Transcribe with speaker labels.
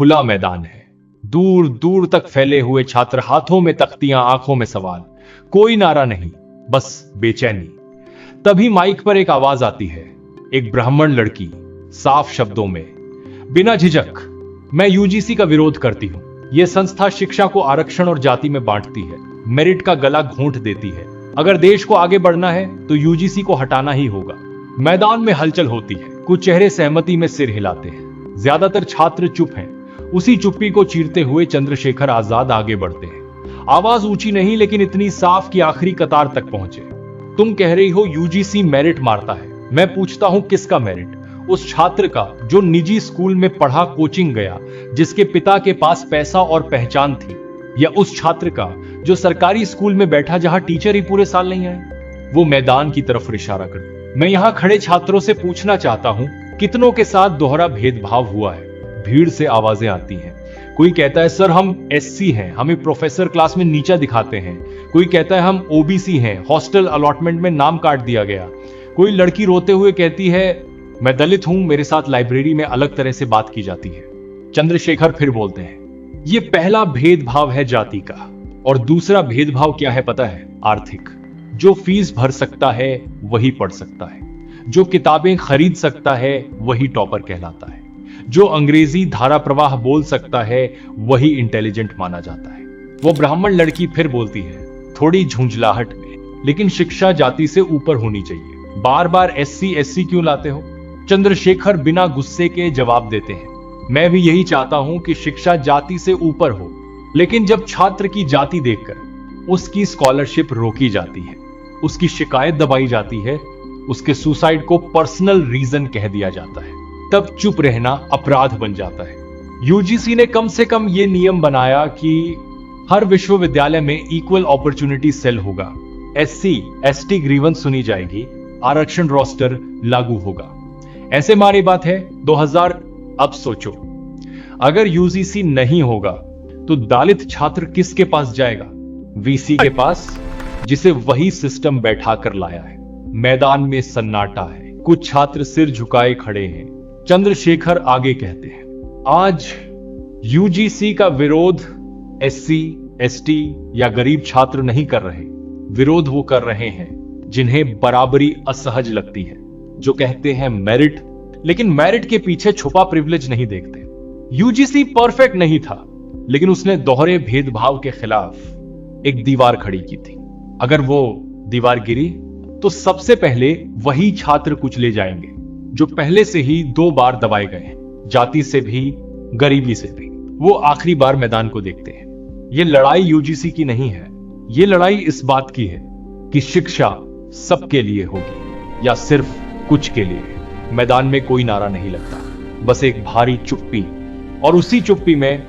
Speaker 1: खुला मैदान है, दूर दूर तक फैले हुए छात्र, हाथों में तख्तियां, आंखों में सवाल, कोई नारा नहीं, बस बेचैनी। तभी माइक पर एक आवाज आती है, एक ब्राह्मण लड़की, साफ शब्दों में, बिना झिझक, मैं यूजीसी का विरोध करती हूं। यह संस्था शिक्षा को आरक्षण और जाति में बांटती है, मेरिट का गला घोंट देती है। अगर देश को आगे बढ़ना है तो यूजीसी को हटाना ही होगा। मैदान में हलचल होती है, कुछ चेहरे सहमति में सिर हिलाते हैं, ज्यादातर छात्र चुप हैं। उसी चुप्पी को चीरते हुए चंद्रशेखर आजाद आगे बढ़ते हैं। आवाज ऊंची नहीं, लेकिन इतनी साफ कि आखिरी कतार तक पहुंचे। तुम कह रही हो यूजीसी मेरिट मारता है। मैं पूछता हूं, किसका मेरिट? उस छात्र का जो निजी स्कूल में पढ़ा, कोचिंग गया, जिसके पिता के पास पैसा और पहचान थी, या उस छात्र का जो सरकारी स्कूल में बैठा जहां टीचर ही पूरे साल नहीं आए? वो मैदान की तरफ इशारा कर। मैं यहां खड़े छात्रों से पूछना चाहता हूं, कितनों के साथ दोहरा भेदभाव हुआ है? भीड़ से आवाजें आती हैं। कोई कहता है, सर हम एससी हैं, हमें प्रोफेसर क्लास में नीचा दिखाते हैं। कोई कहता है, हम ओबीसी हैं, हॉस्टल अलॉटमेंट में नाम काट दिया गया। कोई लड़की रोते हुए कहती है, मैं दलित हूं, मेरे साथ लाइब्रेरी में अलग तरह से बात की जाती है। चंद्रशेखर फिर बोलते हैं, ये पहला भेदभाव है जाति का, और दूसरा भेदभाव क्या है पता है? आर्थिक। जो फीस भर सकता है वही पढ़ सकता है, जो किताबें खरीद सकता है वही टॉपर कहलाता है, जो अंग्रेजी धारा प्रवाह बोल सकता है वही इंटेलिजेंट माना जाता है। वो ब्राह्मण लड़की फिर बोलती है, थोड़ी झुंझलाहट में, लेकिन शिक्षा जाति से ऊपर होनी चाहिए। बार बार एससी एससी क्यों लाते हो? चंद्रशेखर बिना गुस्से के जवाब देते हैं, मैं भी यही चाहता हूं कि शिक्षा जाति से ऊपर हो, लेकिन जब छात्र की जाति देखकर उसकी स्कॉलरशिप रोकी जाती है, उसकी शिकायत दबाई जाती है, उसके सुसाइड को पर्सनल रीजन कह दिया जाता है, तब चुप रहना अपराध बन जाता है। यूजीसी ने कम से कम यह नियम बनाया कि हर विश्वविद्यालय में इक्वल अपॉर्चुनिटी सेल होगा, एससी एसटी ग्रीवेंस सुनी जाएगी, आरक्षण रोस्टर लागू होगा। ऐसे मारी बात है 2000। अब सोचो, अगर यूजीसी नहीं होगा तो दलित छात्र किसके पास जाएगा? वीसी के पास, जिसे वही सिस्टम बैठा कर लाया है। मैदान में सन्नाटा है, कुछ छात्र सिर झुकाए खड़े हैं। चंद्रशेखर आगे कहते हैं, आज यूजीसी का विरोध एससी एसटी या गरीब छात्र नहीं कर रहे। विरोध वो कर रहे हैं जिन्हें बराबरी असहज लगती है, जो कहते हैं मेरिट, लेकिन मेरिट के पीछे छुपा प्रिविलेज नहीं देखते। यूजीसी परफेक्ट नहीं था, लेकिन उसने दोहरे भेदभाव के खिलाफ एक दीवार खड़ी की थी। अगर वो दीवार गिरी तो सबसे पहले वही छात्र कुचले जाएंगे जो पहले से ही 2 बार दबाए गए हैं, जाति से भी, गरीबी से भी। वो आखिरी बार मैदान को देखते हैं। ये लड़ाई यूजीसी की नहीं है, ये लड़ाई इस बात की है कि शिक्षा सबके लिए होगी या सिर्फ कुछ के लिए। मैदान में कोई नारा नहीं लगता, बस एक भारी चुप्पी, और उसी चुप्पी में